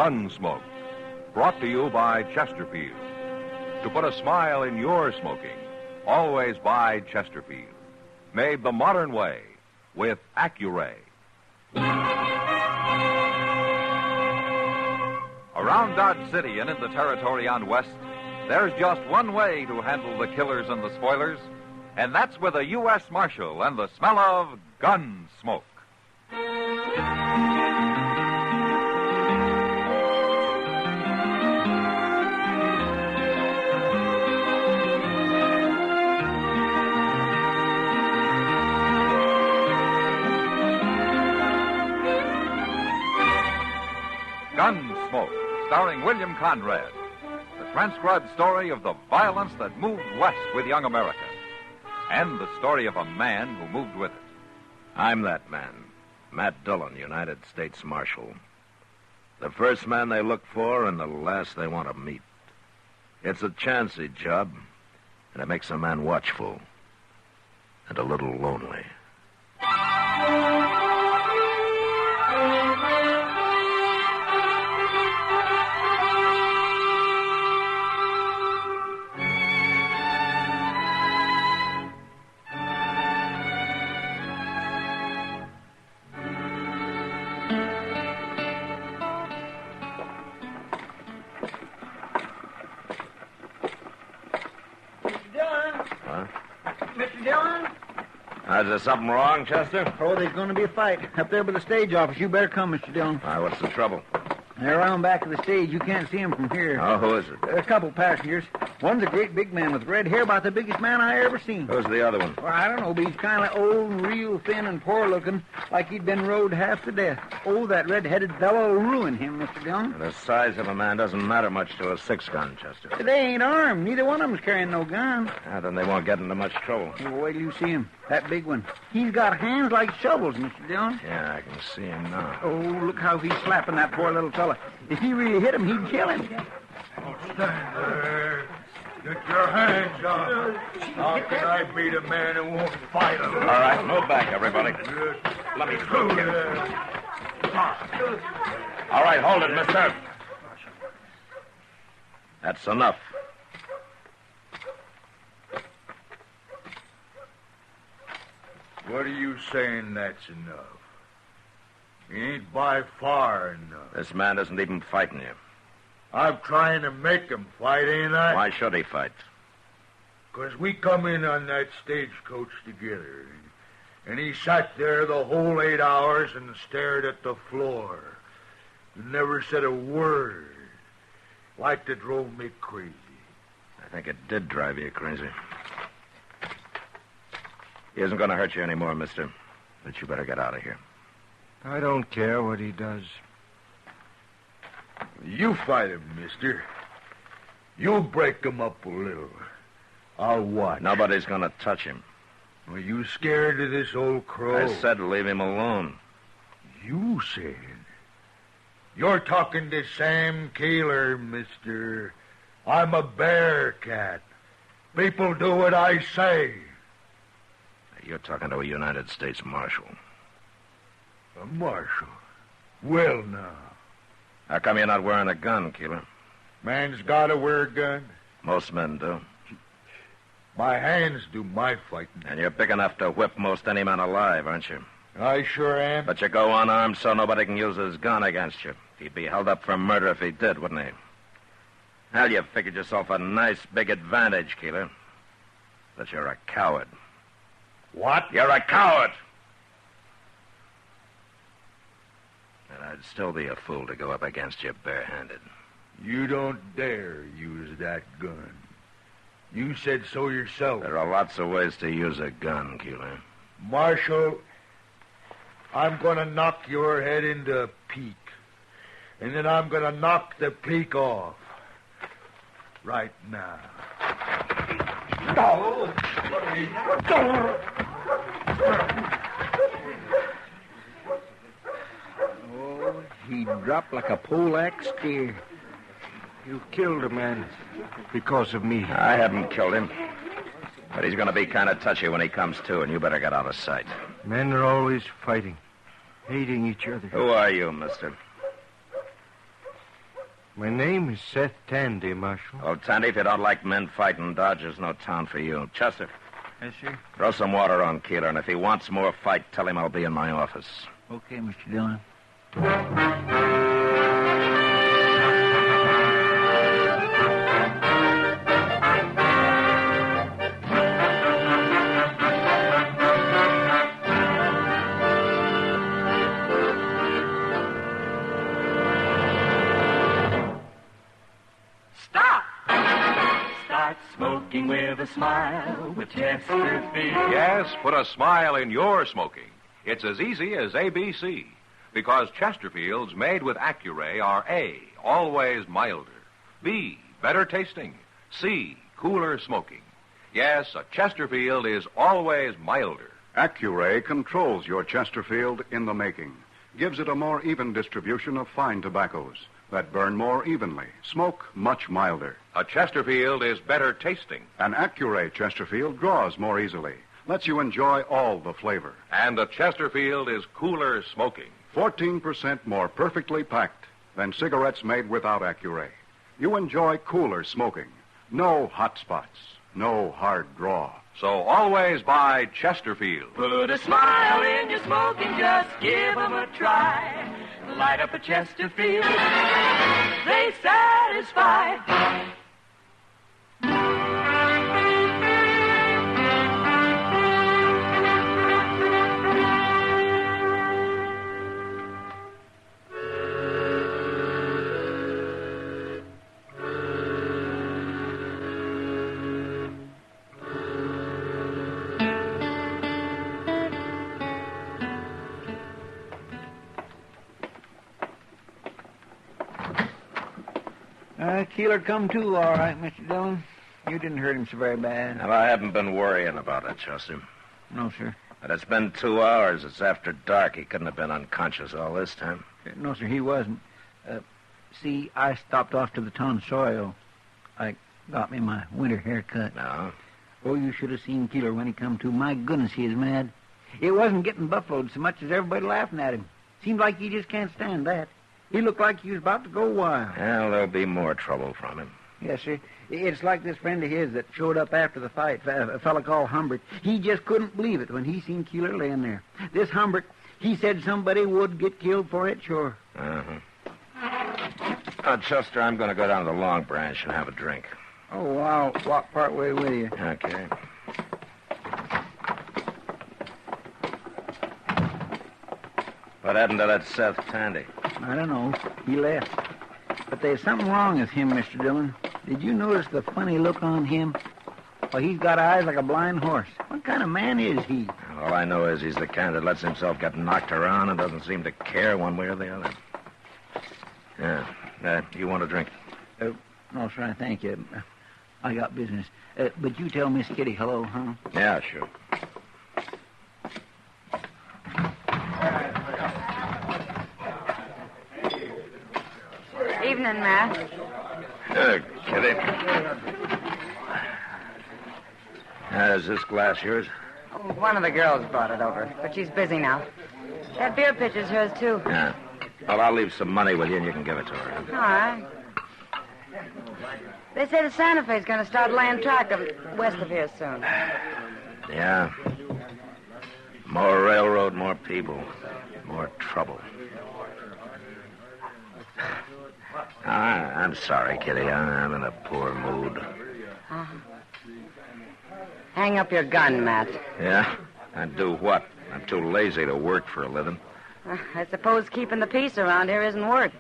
Gunsmoke, brought to you by Chesterfield. To put a smile in your smoking, always buy Chesterfield. Made the modern way with Accuray. Around Dodge City and in the territory on West, there's just one way to handle the killers and the spoilers, and that's with a U.S. Marshal and the smell of gun smoke. Gunsmoke, starring William Conrad. The transcribed story of the violence that moved west with young America. And the story of a man who moved with it. I'm that man, Matt Dillon, United States Marshal. The first man they look for and the last they want to meet. It's a chancy job, and it makes a man watchful and a little lonely. Mr. Dillon? Is there something wrong, Chester? Oh, there's going to be a fight up there by the stage office. You better come, Mr. Dillon. What's the trouble? They're around back of the stage. You can't see them from here. Oh, who is it? A couple passengers. One's a great big man with red hair, about the biggest man I ever seen. Who's the other one? Well, I don't know, but he's kind of old and real thin and poor-looking, like he'd been rode half to death. Oh, that red-headed fellow will ruin him, Mr. Dillon. The size of a man doesn't matter much to a six-gun, Chester. They ain't armed. Neither one of them's carrying no gun. Then they won't get into much trouble. Well, wait till you see him. That big one. He's got hands like shovels, Mr. Dillon. Yeah, I can see him now. Oh, look how he's slapping that poor little fella. If he really hit him, he'd kill him. Don't stand there. Get your hands up. How can I beat a man who won't fight him? All right, move back, everybody. Let me through here. All right, hold it, mister. That's enough. What are you saying that's enough? He ain't by far enough. This man isn't even fighting you. I'm trying to make him fight, ain't I? Why should he fight? 'Cause we come in on that stagecoach together, and he sat there the whole 8 hours and stared at the floor. He never said a word. Like it drove me crazy. I think it did drive you crazy. He isn't going to hurt you anymore, mister. But you better get out of here. I don't care what he does. You fight him, mister. You break him up a little. I'll watch. Nobody's going to touch him. Are you scared of this old crow? I said leave him alone. You said? You're talking to Sam Keeler, mister. I'm a bear cat. People do what I say. You're talking to a United States Marshal. A marshal? Well, now. How come you're not wearing a gun, Keeler? Man's gotta wear a gun. Most men do. My hands do my fighting. And you're big enough to whip most any man alive, aren't you? I sure am. But you go unarmed so nobody can use his gun against you. He'd be held up for murder if he did, wouldn't he? Hell, you figured yourself a nice big advantage, Keeler. But you're a coward. What? You're a coward! And I'd still be a fool to go up against you barehanded. You don't dare use that gun. You said so yourself. There are lots of ways to use a gun, Keeler. Marshal, I'm going to knock your head into a peak. And then I'm going to knock the peak off. Right now. Oh, he dropped like a pole-axe steer. You killed a man because of me. I haven't killed him. But he's going to be kind of touchy when he comes to, and you better get out of sight. Men are always fighting, hating each other. Who are you, mister? My name is Seth Tandy, Marshal. Oh, Tandy, if you don't like men fighting, Dodge is no town for you. Chester, Yes, sir. throw some water on Keeler, and if he wants more fight, tell him I'll be in my office. Okay, Mr. Dillon. Start smoking with a smile with Chesterfield. Yes, put a smile in your smoking. It's as easy as ABC. Because Chesterfields made with Accuray are A, always milder. B, better tasting. C, cooler smoking. Yes, a Chesterfield is always milder. Accuray controls your Chesterfield in the making, gives it a more even distribution of fine tobaccos that burn more evenly, smoke much milder. A Chesterfield is better tasting. An Accuray Chesterfield draws more easily, lets you enjoy all the flavor. And a Chesterfield is cooler smoking. 14% more perfectly packed than cigarettes made without Accuray. You enjoy cooler smoking. No hot spots, no hard draw. So always buy Chesterfield. Put a smile in your smoking, just give 'em a try. Light up a Chesterfield, they satisfy. Keeler come too, all right, Mr. Dillon. You didn't hurt him so very bad. Well, I haven't been worrying about it, Chester. No, sir. But it's been 2 hours. It's after dark. He couldn't have been unconscious all this time. No, sir, he wasn't. See, I stopped off to the tonsorial. I got me my winter haircut. No? Oh, you should have seen Keeler when he come to. My goodness, he is mad. It wasn't getting buffaloed so much as everybody laughing at him. Seemed like he just can't stand that. He looked like he was about to go wild. Well, there'll be more trouble from him. Yes, sir. It's like this friend of his that showed up after the fight, a fella called Humbert. He just couldn't believe it when he seen Keeler laying there. This Humbert, he said somebody would get killed for it, sure. Chester, I'm going to go down to the Long Branch and have a drink. Oh, I'll walk part way with you. Okay. What happened to that Seth Tandy? I don't know. He left. But there's something wrong with him, Mr. Dillon. Did you notice the funny look on him? Well, he's got eyes like a blind horse. What kind of man is he? All I know is he's the kind that lets himself get knocked around and doesn't seem to care one way or the other. Yeah. You want a drink? No, sir, thank you. I got business. But you tell Miss Kitty hello, huh? Yeah, sure. Evening, Matt. Kitty. Is this glass yours? Oh, one of the girls brought it over, but she's busy now. That beer pitcher's hers, too. Yeah. Well, I'll leave some money with you and you can give it to her. All right. They say the Santa Fe's going to start laying track of west of here soon. Yeah. More railroad, more people, more trouble. I'm sorry, Kitty. I'm in a poor mood. Uh-huh. Hang up your gun, Matt. Yeah? And do what? I'm too lazy to work for a living. I suppose keeping the peace around here isn't work.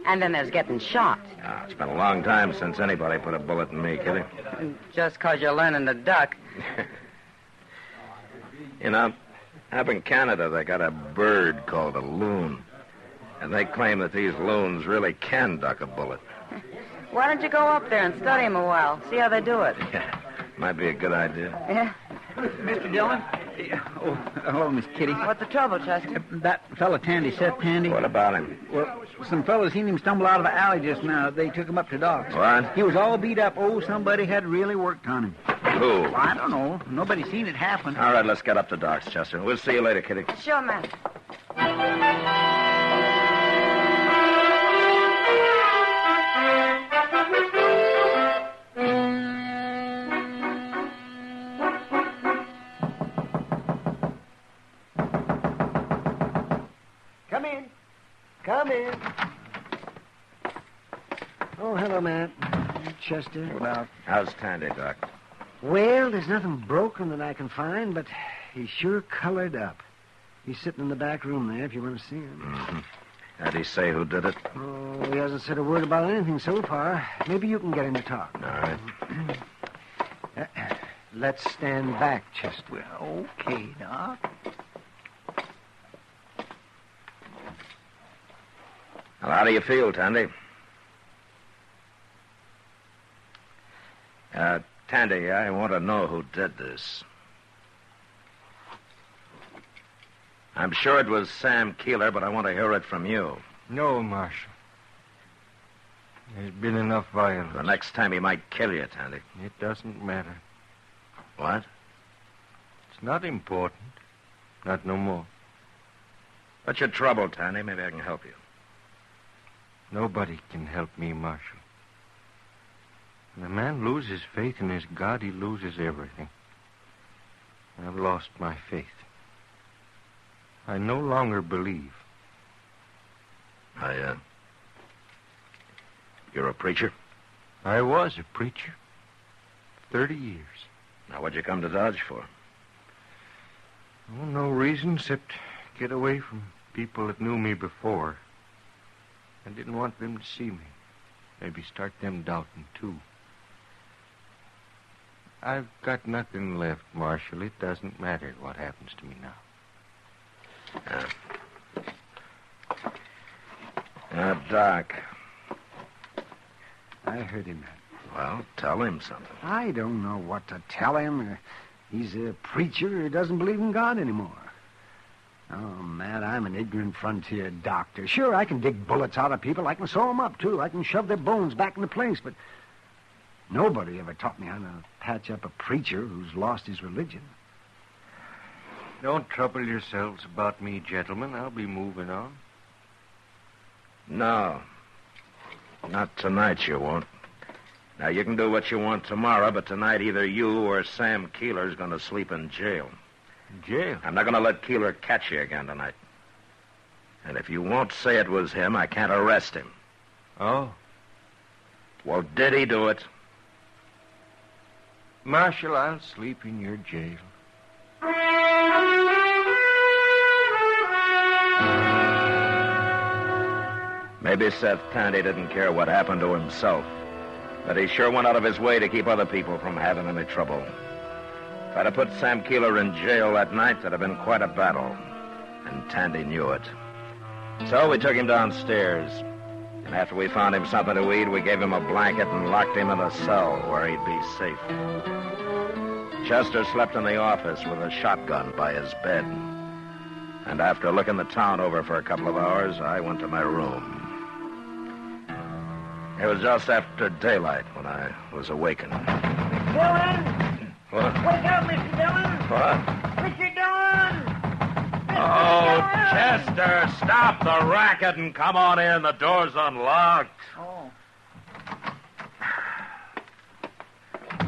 And then there's getting shot. It's been a long time since anybody put a bullet in me, Kitty. Just 'cause you're learning to duck. You know, up in Canada, they got a bird called a loon. And they claim that these loons really can duck a bullet. Why don't you go up there and study them a while? See how they do it. Yeah, might be a good idea. Yeah? Mr. Dillon? Oh, hello, Miss Kitty. What's the trouble, Chester? That fella Tandy, Seth Tandy. What about him? Well, some fellas seen him stumble out of the alley just now. They took him up to Doc's. What? He was all beat up. Oh, somebody had really worked on him. Who? Well, I don't know. Nobody seen it happen. All right, let's get up to Doc's, Chester. We'll see you later, Kitty. Sure, Matt. Chester, about... How's Tandy, Doc? Well, there's nothing broken that I can find, but he's sure colored up. He's sitting in the back room there if you want to see him. Mm-hmm. Did he say who did it? Oh, he hasn't said a word about anything so far. Maybe you can get him to talk. All right. Let's stand back, Chester. Well, okay, Doc. Well, how do you feel, Tandy? Tandy, I want to know who did this. I'm sure it was Sam Keeler, but I want to hear it from you. No, Marshal. There's been enough violence. The next time he might kill you, Tandy. It doesn't matter. What? It's not important. Not no more. What's your trouble, Tandy? Maybe I can help you. Nobody can help me, Marshal. When a man loses faith in his God, he loses everything. I've lost my faith. I no longer believe. You're a preacher? I was a preacher. 30 years. Now, what'd you come to Dodge for? Oh, no reason except get away from people that knew me before. I didn't want them to see me. Maybe start them doubting, too. I've got nothing left, Marshal. It doesn't matter what happens to me now. Doc. I heard him. Well, tell him something. I don't know what to tell him. He's a preacher who doesn't believe in God anymore. Oh, Matt, I'm an ignorant frontier doctor. Sure, I can dig bullets out of people. I can sew them up, too. I can shove their bones back into place, but nobody ever taught me how to patch up a preacher who's lost his religion. Don't trouble yourselves about me, gentlemen. I'll be moving on. No. Not tonight, you won't. Now, you can do what you want tomorrow, but tonight either you or Sam Keeler's going to sleep in jail. Jail? I'm not going to let Keeler catch you again tonight. And if you won't say it was him, I can't arrest him. Oh? Well, did he do it? Marshal, I'll sleep in your jail. Maybe Seth Tandy didn't care what happened to himself, but he sure went out of his way to keep other people from having any trouble. If I'd have put Sam Keeler in jail that night, that'd have been quite a battle, and Tandy knew it. So we took him downstairs, and after we found him something to eat, we gave him a blanket and locked him in a cell where he'd be safe. Chester slept in the office with a shotgun by his bed. And after looking the town over for a couple of hours, I went to my room. It was just after daylight when I was awakened. Dillon! What? Wake up, Mr. Dillon! What? Mr. Dillon! Oh, Chester, stop the racket and come on in. The door's unlocked. Oh.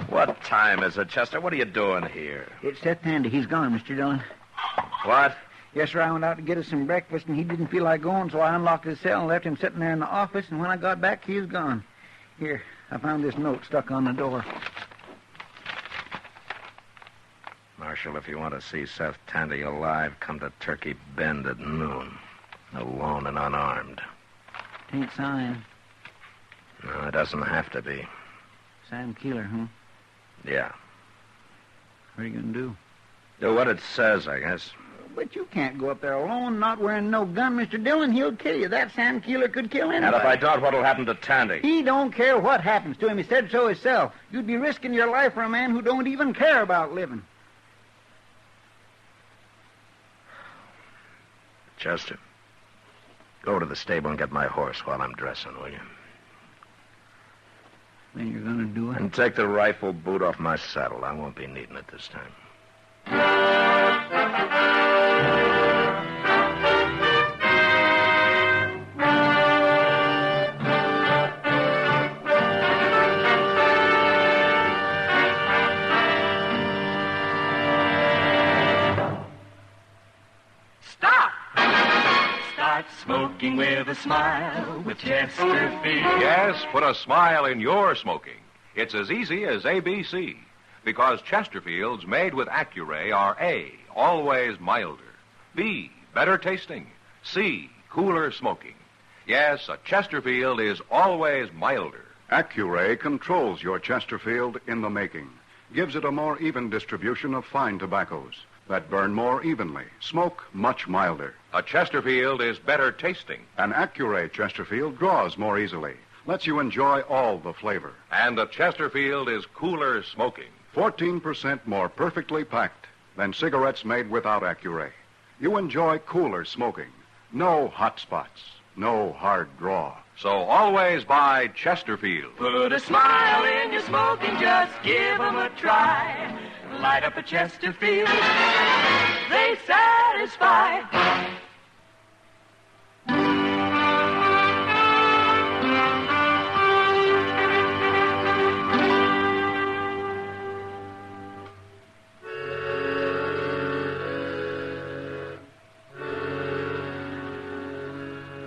What time is it, Chester? What are you doing here? It's Seth Tandy. He's gone, Mr. Dillon. What? Yes, sir, I went out to get us some breakfast, and he didn't feel like going, so I unlocked his cell and left him sitting there in the office, and when I got back, he was gone. Here, I found this note stuck on the door. Marshal, if you want to see Seth Tandy alive, come to Turkey Bend at noon. Alone and unarmed. Ain't signed. No, it doesn't have to be. Sam Keeler, huh? Yeah. What are you going to do? Do what it says, I guess. But you can't go up there alone, not wearing no gun, Mr. Dillon. He'll kill you. That Sam Keeler could kill anybody. And if I don't, what'll happen to Tandy? He don't care what happens to him. He said so himself. You'd be risking your life for a man who don't even care about living. Chester, go to the stable and get my horse while I'm dressing, will you? Then you're going to do it? And take the rifle boot off my saddle. I won't be needing it this time. Smoking with a smile with Chesterfield. Yes, put a smile in your smoking. It's as easy as ABC, because Chesterfields made with Accuray are A, always milder, B, better tasting, C, cooler smoking. Yes, a Chesterfield is always milder. Accuray controls your Chesterfield in the making, gives it a more even distribution of fine tobaccos that burn more evenly, smoke much milder. A Chesterfield is better tasting. An Accuray Chesterfield draws more easily, lets you enjoy all the flavor. And a Chesterfield is cooler smoking. 14% more perfectly packed than cigarettes made without Accuray. You enjoy cooler smoking. No hot spots. No hard draw. So always buy Chesterfield. Put a smile in your smoking, just give 'em a try. Light up a Chesterfield, they satisfy.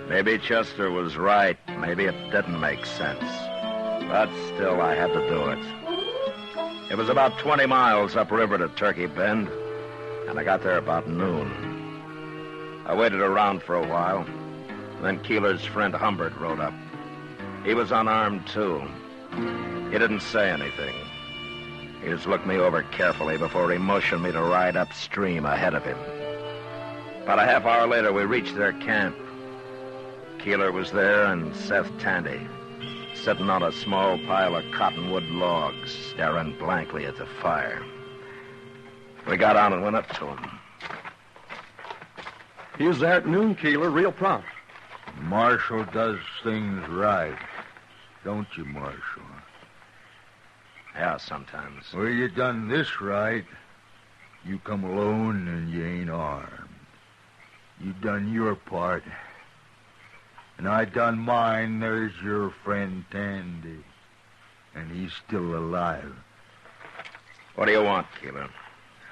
Maybe Chester was right. Maybe it didn't make sense. But still, I had to do it. It was about 20 miles upriver to Turkey Bend, and I got there about noon. I waited around for a while. Then Keeler's friend Humbert rode up. He was unarmed, too. He didn't say anything. He just looked me over carefully before he motioned me to ride upstream ahead of him. About a half hour later, we reached their camp. Keeler was there and Seth Tandy, sitting on a small pile of cottonwood logs, staring blankly at the fire. We got on and went up to him. He was there at noon, Keeler, real prompt. Marshal does things right. Don't you, Marshal? Yeah, sometimes. Well, you done this right. You come alone and you ain't armed. You done your part. And I done mine. There's your friend Tandy. And he's still alive. What do you want, Keeler?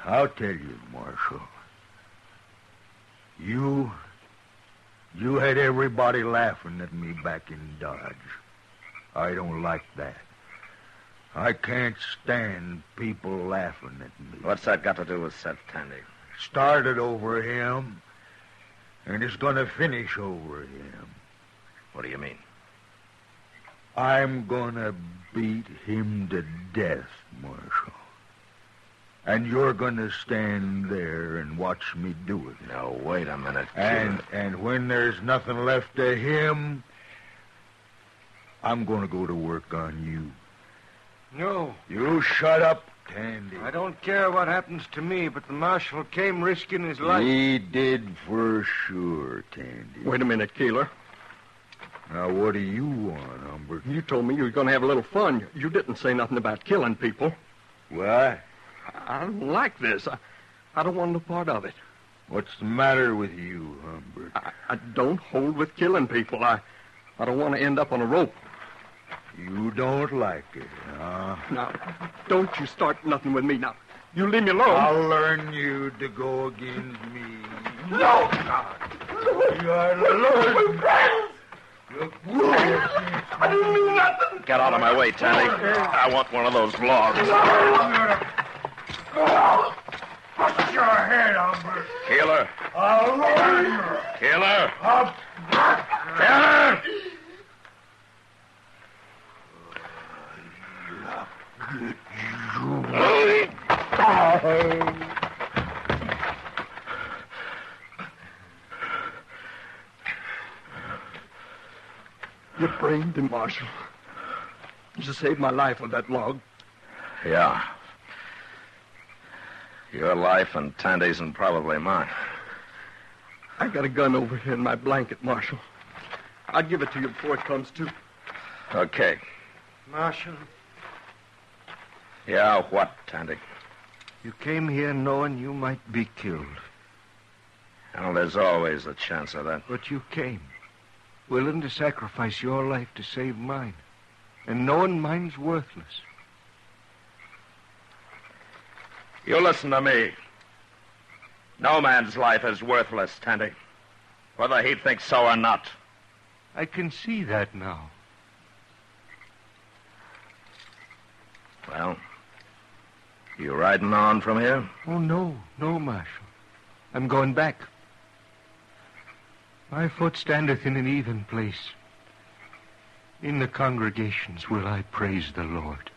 I'll tell you, Marshal. You had everybody laughing at me back in Dodge. I don't like that. I can't stand people laughing at me. What's that got to do with Seth Tandy? Started over him, and it's going to finish over him. What do you mean? I'm going to beat him to death, Marshal. And you're going to stand there and watch me do it. Now, wait a minute, Keeler. And when there's nothing left of him, I'm going to go to work on you. No. You shut up, Tandy. I don't care what happens to me, but the marshal came risking his life. He did for sure, Tandy. Wait a minute, Keeler. Now, what do you want, Humbert? You told me you were going to have a little fun. You didn't say nothing about killing people. What? I don't like this. I don't want no part of it. What's the matter with you, Humbert? I don't hold with killing people. I don't want to end up on a rope. You don't like it, huh? Now, don't you start nothing with me. Now, you leave me alone. I'll learn you to go against me. No! You are learn. I didn't mean nothing. Get out of my way, Tandy. I want one of those logs. Bust your head, Humbert. Keeler. I'll learn you. Keeler. Keeler! You brained him, Marshal. You just saved my life with that log. Yeah. Your life and Tandy's and probably mine. I got a gun over here in my blanket, Marshal. I'll give it to you before it comes to. Okay. Marshal, Yeah, what, Tandy? you came here knowing you might be killed. Well, there's always a chance of that. But you came, willing to sacrifice your life to save mine, and knowing mine's worthless. You listen to me. No man's life is worthless, Tandy. Whether he thinks so or not. I can see that now. Well, you riding on from here? Oh, no, Marshal. I'm going back. My foot standeth in an even place. In the congregations will I praise the Lord.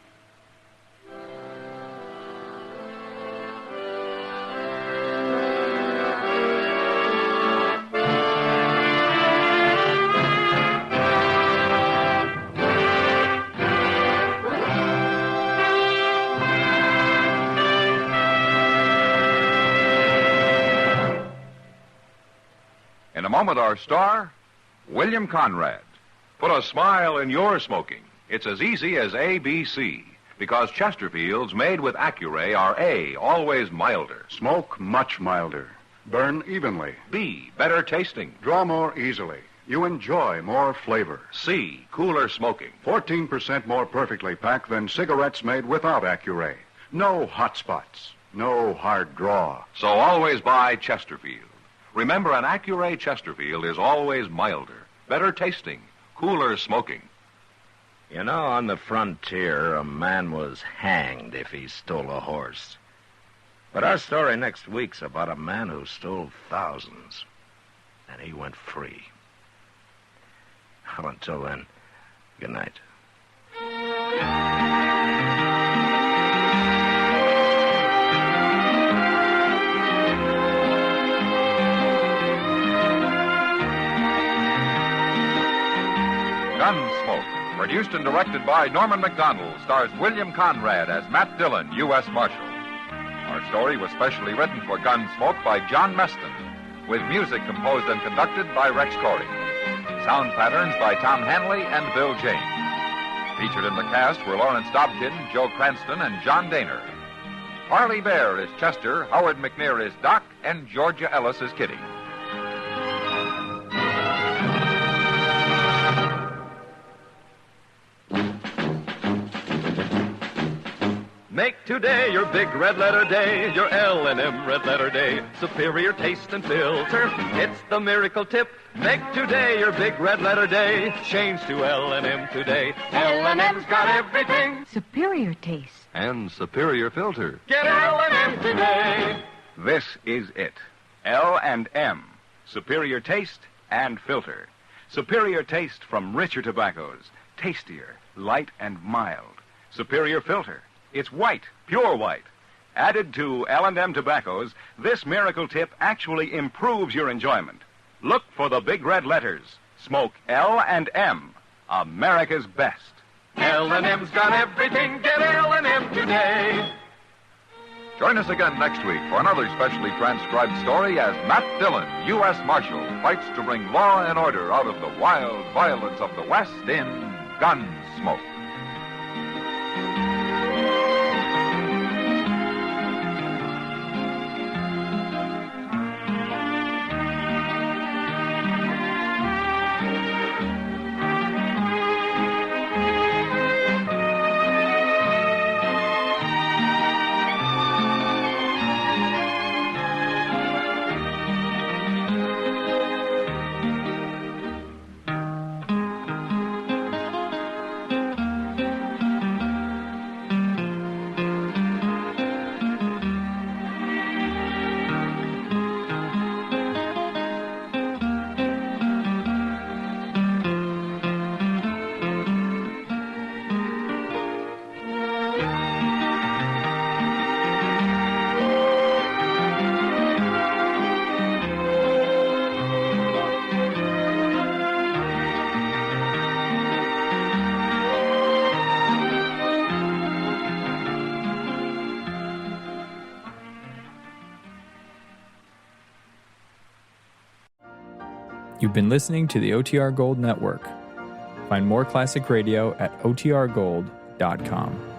In a moment, our star, William Conrad. Put a smile in your smoking. It's as easy as ABC, because Chesterfields made with Accuray are A, always milder. Smoke much milder. Burn evenly. B, better tasting. Draw more easily. You enjoy more flavor. C, cooler smoking. 14% more perfectly packed than cigarettes made without Accuray. No hot spots. No hard draw. So always buy Chesterfield. Remember, an Accuray Chesterfield is always milder, better tasting, cooler smoking. You know, on the frontier, a man was hanged if he stole a horse. But our story next week's about a man who stole thousands, and he went free. Well, until then, good night. Gunsmoke, produced and directed by Norman Macdonald, stars William Conrad as Matt Dillon, U.S. Marshal. Our story was specially written for Gunsmoke by John Meston, with music composed and conducted by Rex Corey. Sound patterns by Tom Hanley and Bill James. Featured in the cast were Lawrence Dobkin, Joe Cranston, and John Daner. Harley Bear is Chester, Howard McNear is Doc, and Georgia Ellis is Kitty. Make today your big red letter day, your L&M red letter day. Superior taste and filter, it's the miracle tip. Make today your big red letter day. Change to L&M today. L&M's got everything. Superior taste. And superior filter. Get L&M today. This is it. L&M. Superior taste and filter. Superior taste from richer tobaccos. Tastier, light and mild. Superior filter. It's white, pure white. Added to L&M tobaccos, this miracle tip actually improves your enjoyment. Look for the big red letters. Smoke L&M, America's best. L&M's got everything. Get L&M today. Join us again next week for another specially transcribed story as Matt Dillon, U.S. Marshal, fights to bring law and order out of the wild violence of the West in Gunsmoke. You've been listening to the OTR Gold Network. Find more classic radio at otrgold.com.